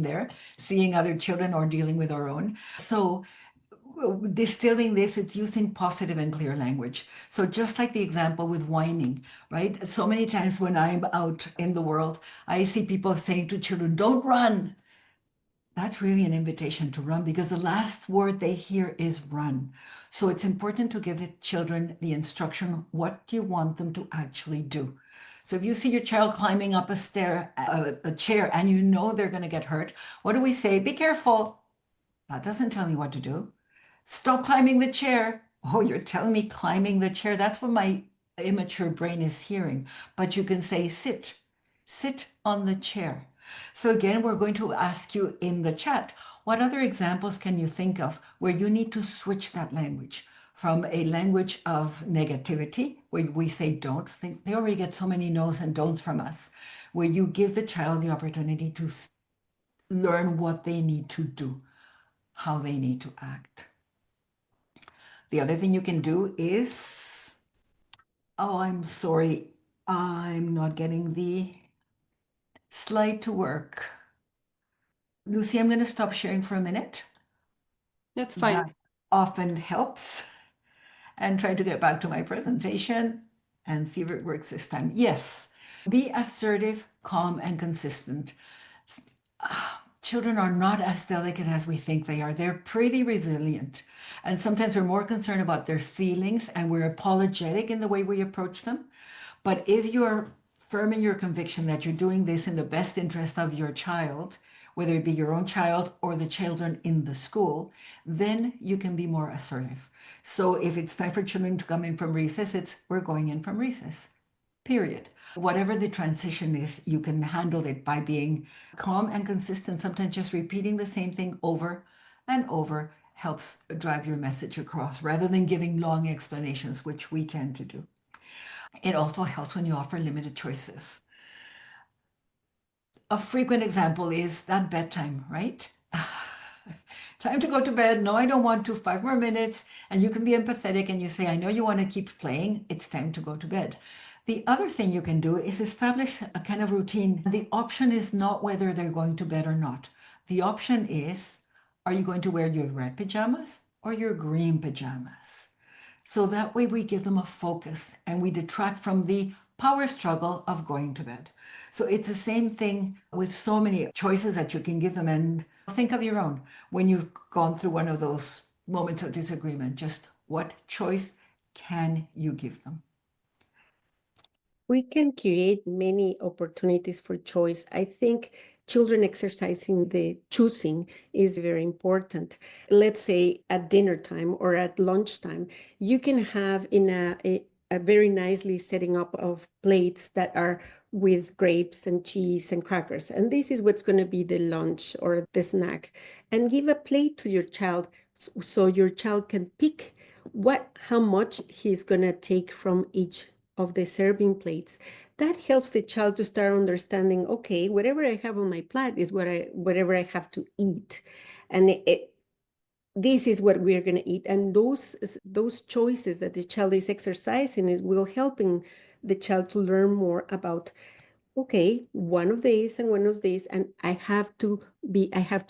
there, seeing other children or dealing with our own. So distilling this, it's using positive and clear language. So just like the example with whining, right? So many times when I'm out in the world, I see people saying to children, don't run. That's really an invitation to run because the last word they hear is run. So it's important to give the children the instruction what you want them to actually do. So if you see your child climbing up a chair, and you know they're going to get hurt, what do we say? Be careful. That doesn't tell you what to do. Stop climbing the chair. Oh, you're telling me climbing the chair. That's what my immature brain is hearing. But you can say sit. Sit on the chair. So again, we're going to ask you in the chat, what other examples can you think of where you need to switch that language from a language of negativity, where we say don't think, they already get so many no's and don'ts from us, where you give the child the opportunity to learn what they need to do, how they need to act. The other thing you can do is, oh, I'm sorry, I'm not getting the slide to work. Lucy, I'm going to stop sharing for a minute. That's fine. That often helps. And try to get back to my presentation and see if it works this time. Yes, be assertive, calm, and consistent. Children are not as delicate as we think they are. They're pretty resilient. And sometimes we're more concerned about their feelings and we're apologetic in the way we approach them. But if you're firm in your conviction that you're doing this in the best interest of your child, whether it be your own child or the children in the school, then you can be more assertive. So if it's time for children to come in from recess, it's we're going in from recess, period. Whatever the transition is, you can handle it by being calm and consistent. Sometimes just repeating the same thing over and over helps drive your message across rather than giving long explanations, which we tend to do. It also helps when you offer limited choices. A frequent example is that bedtime, right? Time to go to bed. No, I don't want to. 5 more minutes. And you can be empathetic and you say, I know you want to keep playing. It's time to go to bed. The other thing you can do is establish a kind of routine. The option is not whether they're going to bed or not. The option is, are you going to wear your red pajamas or your green pajamas? So that way we give them a focus and we detract from the power struggle of going to bed. So it's the same thing with so many choices that you can give them. And think of your own when you've gone through one of those moments of disagreement. Just what choice can you give them? We can create many opportunities for choice. I think children exercising the choosing is very important. Let's say at dinner time or at lunchtime, you can have in a very nicely setting up of plates that are with grapes and cheese and crackers. And this is what's going to be the lunch or the snack. And give a plate to your child so your child can pick how much he's going to take from each of the serving plates. That helps the child to start understanding, okay, whatever I have on my plate is whatever I have to eat. And this is what we're going to eat. And those choices that the child is exercising will helping the child to learn more about, okay, one of these and one of these, and I have to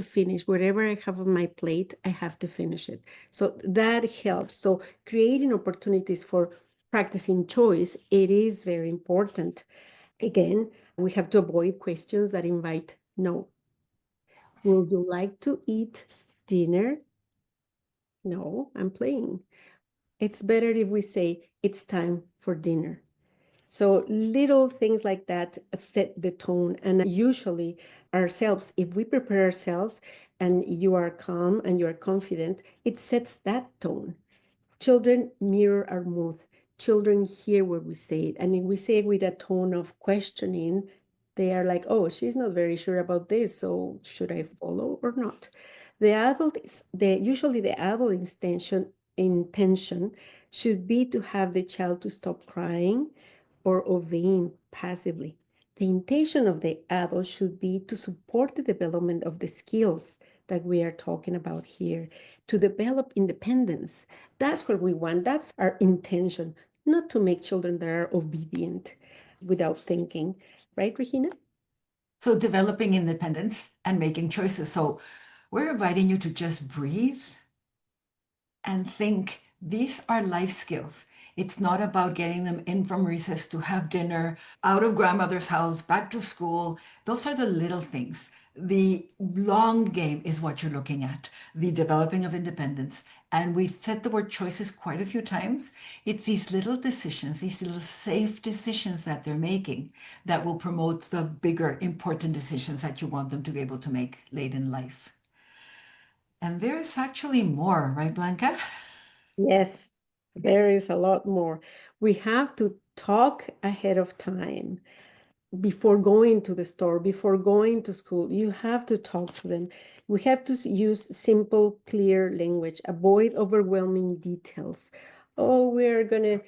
finish whatever I have on my plate. I have to finish it. So that helps. So creating opportunities for practicing choice, it is very important. Again, we have to avoid questions that invite no. Would you like to eat dinner? No, I'm playing. It's better if we say it's time for dinner. So little things like that set the tone. And usually ourselves, if we prepare ourselves and you are calm and you are confident, it sets that tone. Children mirror our mood. Children hear what we say. And if we say it with a tone of questioning, they are like, oh, she's not very sure about this, so should I follow or not? Usually the adult intention should be to have the child to stop crying or obeying passively. The intention of the adult should be to support the development of the skills that we are talking about here, to develop independence. That's what we want. That's our intention, not to make children that are obedient without thinking. Right, Regina? So developing independence and making choices. So we're inviting you to just breathe and think these are life skills. It's not about getting them in from recess to have dinner, out of grandmother's house, back to school. Those are the little things. The long game is what you're looking at, the developing of independence. And we've said the word choices quite a few times. It's these little decisions, these little safe decisions that they're making that will promote the bigger, important decisions that you want them to be able to make late in life. And there's actually more, right, Blanca? Yes, there is a lot more. We have to talk ahead of time before going to the store, before going to school. You have to talk to them. We have to use simple, clear language, avoid overwhelming details. Oh, we're going to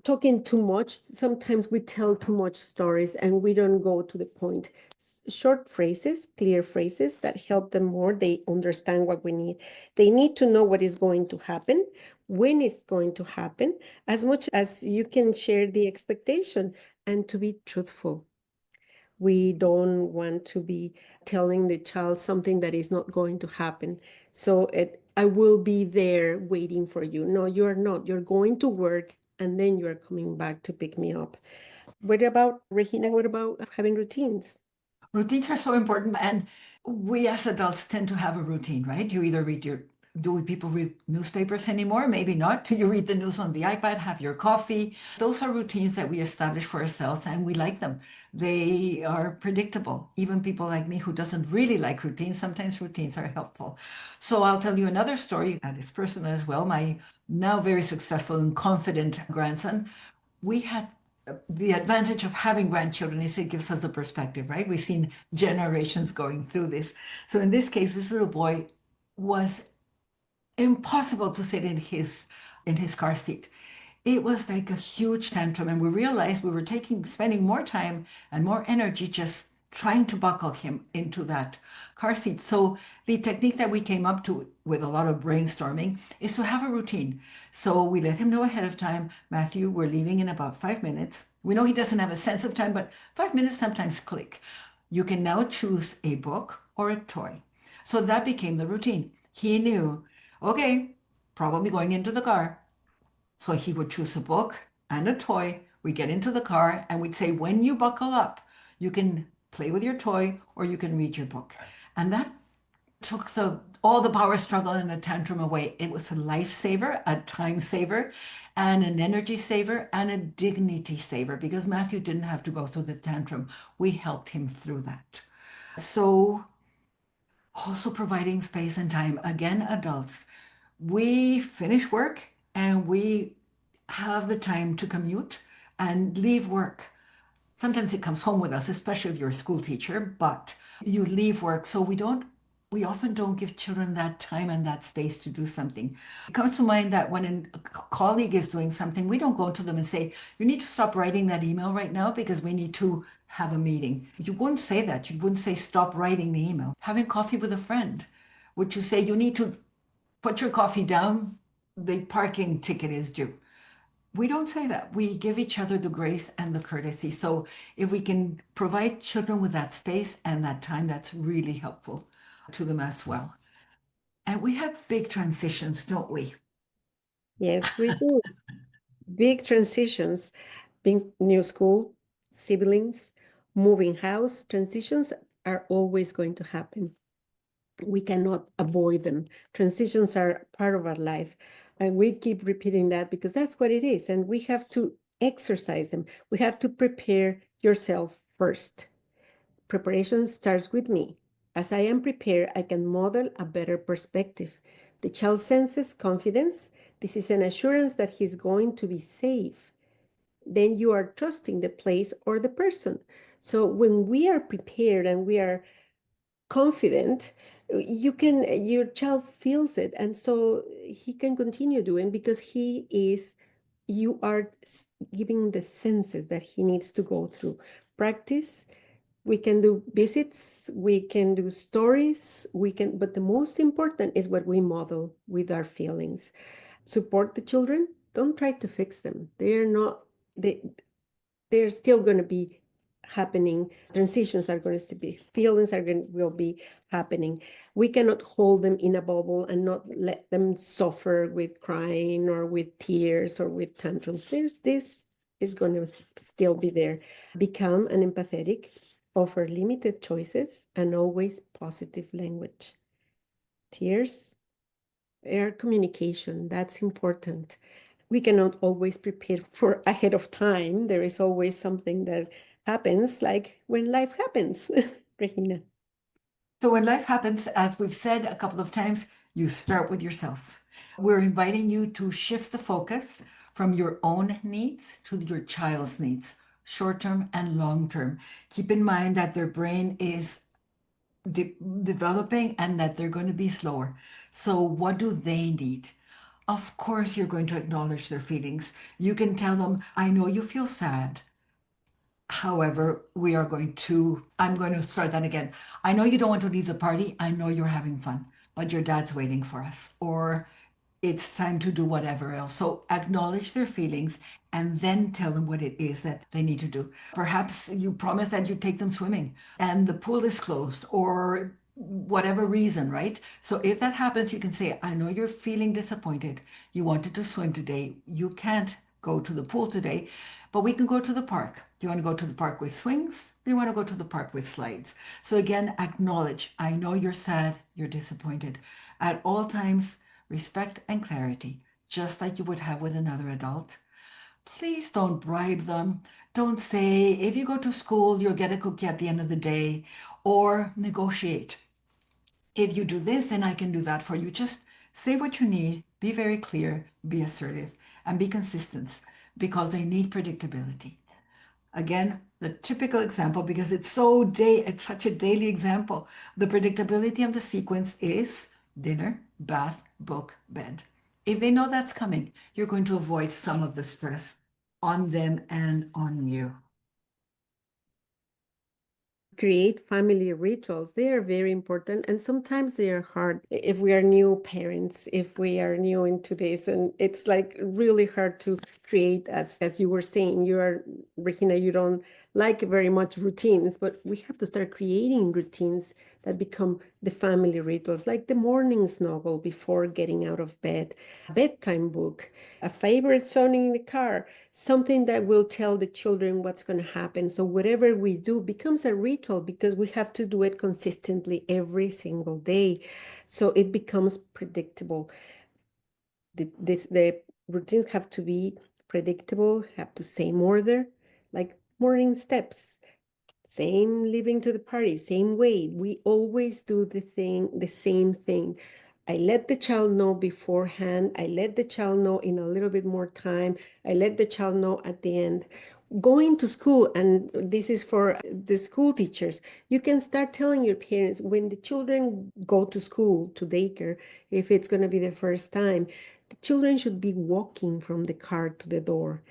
talking too much. Sometimes we tell too much stories and we don't go to the point. Short phrases, clear phrases that help them more. They understand what we need. They need to know what is going to happen, when it's going to happen, as much as you can share the expectation and to be truthful. We don't want to be telling the child something that is not going to happen. So I will be there waiting for you. No, you are not. You're going to work and then you are coming back to pick me up. What about, Regina, what about having routines? Routines are so important, and we as adults tend to have a routine, right? You either read your, do people read newspapers anymore? Maybe not. Do you read the news on the iPad, have your coffee? Those are routines that we establish for ourselves, and we like them. They are predictable. Even people like me who doesn't really like routines, sometimes routines are helpful. So I'll tell you another story that is personal as well. My now very successful and confident grandson, we had the advantage of having grandchildren is it gives us a perspective, right? We've seen generations going through this. So in this case, this little boy was impossible to sit in his car seat. It was like a huge tantrum, and we realized we were spending more time and more energy just trying to buckle him into that car seat. So the technique that we came up to with a lot of brainstorming is to have a routine. So we let him know ahead of time, Matthew, we're leaving in about 5 minutes. We know he doesn't have a sense of time, but 5 minutes sometimes click. You can now choose a book or a toy. So that became the routine. He knew, okay, probably going into the car. So he would choose a book and a toy. We get into the car and we'd say, when you buckle up, you can play with your toy or you can read your book. And that took all the power struggle and the tantrum away. It was a lifesaver, a time saver, and an energy saver, and a dignity saver because Matthew didn't have to go through the tantrum. We helped him through that. So also providing space and time. Again, adults, we finish work and we have the time to commute and leave work. Sometimes it comes home with us, especially if you're a school teacher, but you leave work. So we often don't give children that time and that space to do something. It comes to mind that when a colleague is doing something, we don't go to them and say, you need to stop writing that email right now because we need to have a meeting. You wouldn't say that. You wouldn't say, stop writing the email. Having coffee with a friend, would you say, you need to put your coffee down? The parking ticket is due. We don't say that. We give each other the grace and the courtesy. So if we can provide children with that space and that time, that's really helpful to them as well. And we have big transitions, don't we? Yes, we do. Big transitions, being new school, siblings, moving house, transitions are always going to happen. We cannot avoid them. Transitions are part of our life. And we keep repeating that because that's what it is. And we have to exercise them. We have to prepare yourself first. Preparation starts with me. As I am prepared, I can model a better perspective. The child senses confidence. This is an assurance that he's going to be safe. Then you are trusting the place or the person. So when we are prepared and we are confident, your child feels it, and so he can continue doing because you are giving the senses that he needs to go through. Practice. We can do visits, we can do stories, but the most important is what we model with our feelings. Support the children. Don't try to fix them. They're not, they're still going to be happening. Transitions are going to be, feelings will be happening. We cannot hold them in a bubble and not let them suffer with crying or with tears or with tantrums. This is going to still be there. Be calm and empathetic, offer limited choices, and always positive language. Tears, air communication, that's important. We cannot always prepare for ahead of time. There is always something that happens, like when life happens, Regina. So when life happens, as we've said a couple of times, you start with yourself. We're inviting you to shift the focus from your own needs to your child's needs, short term and long term. Keep in mind that their brain is developing and that they're going to be slower. So, what do they need? Of course, you're going to acknowledge their feelings. You can tell them, I know you feel sad. However, I'm going to start that again. I know you don't want to leave the party. I know you're having fun, but your dad's waiting for us. Or it's time to do whatever else. So acknowledge their feelings and then tell them what it is that they need to do. Perhaps you promise that you take them swimming and the pool is closed or whatever reason, right? So if that happens, you can say, I know you're feeling disappointed. You wanted to swim today. You can't go to the pool today, but we can go to the park. Do you want to go to the park with swings? Do you want to go to the park with slides? So again, acknowledge, I know you're sad, you're disappointed. At all times, respect and clarity, just like you would have with another adult. Please don't bribe them. Don't say, if you go to school, you'll get a cookie at the end of the day, or negotiate. If you do this, then I can do that for you. Just say what you need, be very clear, be assertive, and be consistent because they need predictability. Again, the typical example, because it's such a daily example. The predictability of the sequence is dinner, bath, book, bed. If they know that's coming, you're going to avoid some of the stress on them and on you. Create family rituals. They are very important, and sometimes they are hard if we are new parents, if we are new into this, and it's like really hard to create, as you were saying, you are, Regina, you don't like very much routines, but we have to start creating routines that become the family rituals, like the morning snuggle before getting out of bed, a bedtime book, a favorite song in the car, something that will tell the children what's going to happen. So whatever we do becomes a ritual because we have to do it consistently every single day. So it becomes predictable. The routines have to be predictable, have to same order, like morning steps, same leaving to the party, same way. We always do the same thing. I let the child know beforehand. I let the child know in a little bit more time. I let the child know at the end. Going to school, and this is for the school teachers, you can start telling your parents when the children go to school, to daycare, if it's going to be the first time, the children should be walking from the car to the door.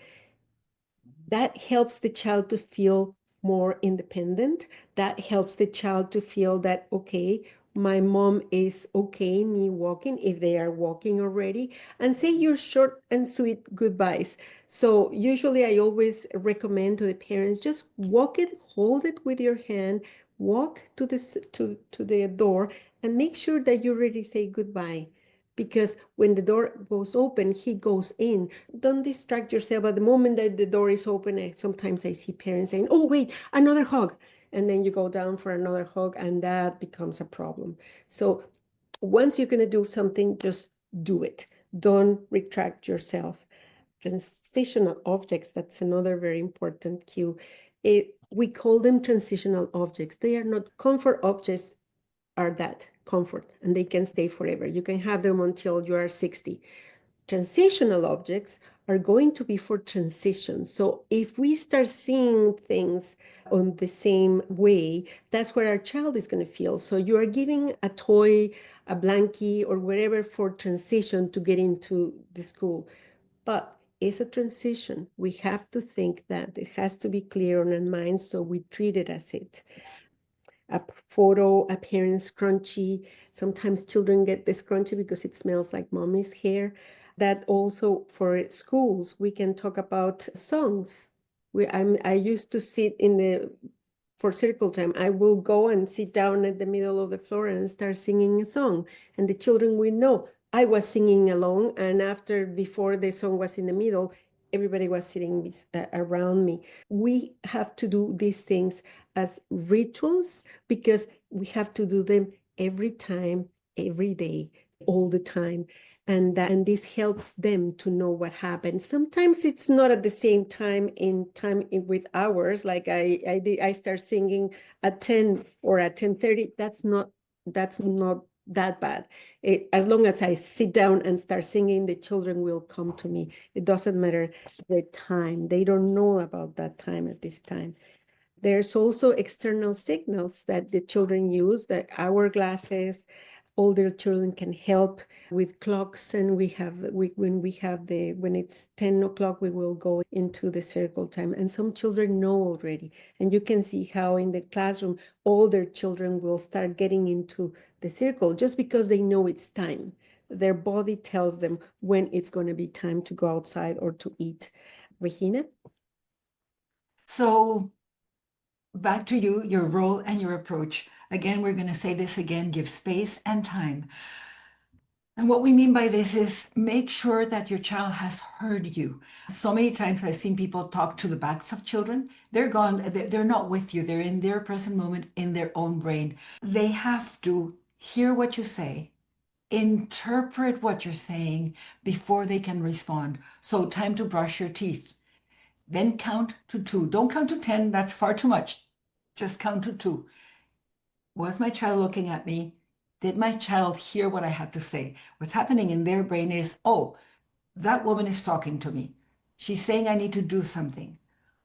That helps the child to feel more independent. That helps the child to feel that, okay, my mom is okay me walking if they are walking already, and say your short and sweet goodbyes. So usually I always recommend to the parents, just walk it, hold it with your hand, walk to the door, and make sure that you already say goodbye. Because when the door goes open, he goes in. Don't distract yourself. At the moment that the door is open, sometimes I see parents saying, oh, wait, another hug. And then you go down for another hug, and that becomes a problem. So once you're going to do something, just do it. Don't retract yourself. Transitional objects, that's another very important cue. We call them transitional objects. They are not comfort objects, are that comfort, and they can stay forever. You can have them until you are 60. Transitional objects are going to be for transition. So if we start seeing things on the same way, that's where our child is going to feel. So you are giving a toy, a blankie, or whatever for transition to get into the school. But it's a transition. We have to think that it has to be clear on our minds, so we treat it as it. A photo, a parent's scrunchie. Sometimes children get the scrunchie because it smells like mommy's hair. That also for schools, we can talk about songs. I used to sit for circle time, I will go and sit down at the middle of the floor and start singing a song. And the children will know I was singing along. And before the song was in the middle, everybody was sitting around me. We have to do these things as rituals because we have to do them every time, every day, all the time. And this helps them to know what happened. Sometimes it's not at the same with hours. Like I start singing at 10 or at 10:30. That's not that bad. As long as I sit down and start singing, the children will come to me. It doesn't matter the time. They don't know about that time at this time. There's also external signals that the children use, that hourglasses, older children can help with clocks. And when it's 10 o'clock, we will go into the circle time. And some children know already. And you can see how in the classroom, older children will start getting into the circle just because they know it's time. Their body tells them when it's going to be time to go outside or to eat. Regina? So back to you, your role and your approach. Again, we're going to say this again, give space and time. And what we mean by this is make sure that your child has heard you. So many times I've seen people talk to the backs of children. They're gone, they're not with you. They're in their present moment in their own brain. They have to hear what you say, interpret what you're saying before they can respond. So time to brush your teeth. Then count to 2. Don't count to 10. That's far too much. Just count to 2. Was my child looking at me? Did my child hear what I had to say? What's happening in their brain is, oh, that woman is talking to me. She's saying I need to do something.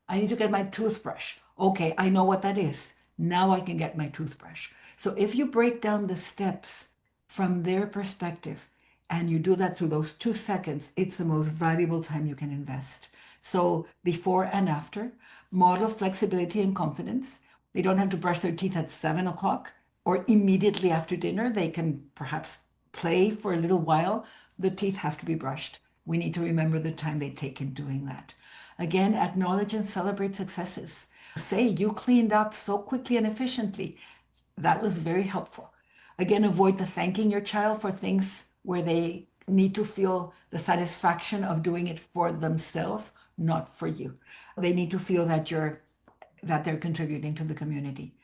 I need to get my toothbrush. Okay, I know what that is. Now I can get my toothbrush. So if you break down the steps from their perspective and you do that through those 2 seconds, it's the most valuable time you can invest. So before and after, model flexibility and confidence. They don't have to brush their teeth at 7 o'clock or immediately after dinner. They can perhaps play for a little while. The teeth have to be brushed. We need to remember the time they take in doing that. Again, acknowledge and celebrate successes. Say you cleaned up so quickly and efficiently. That was very helpful. Again, avoid the thanking your child for things where they need to feel the satisfaction of doing it for themselves, not for you. They need to feel that they're contributing to the community.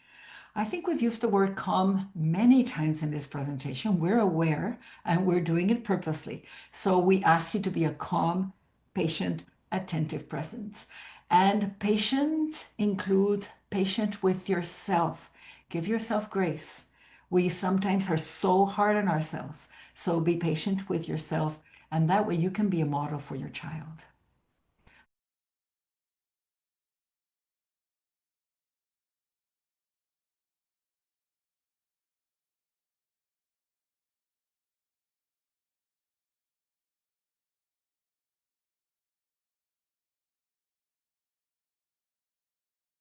I think we've used the word calm many times in this presentation. We're aware and we're doing it purposely. So we ask you to be a calm, patient, attentive presence. And patient includes patient with yourself. Give yourself grace. We sometimes are so hard on ourselves. So be patient with yourself, and that way you can be a model for your child.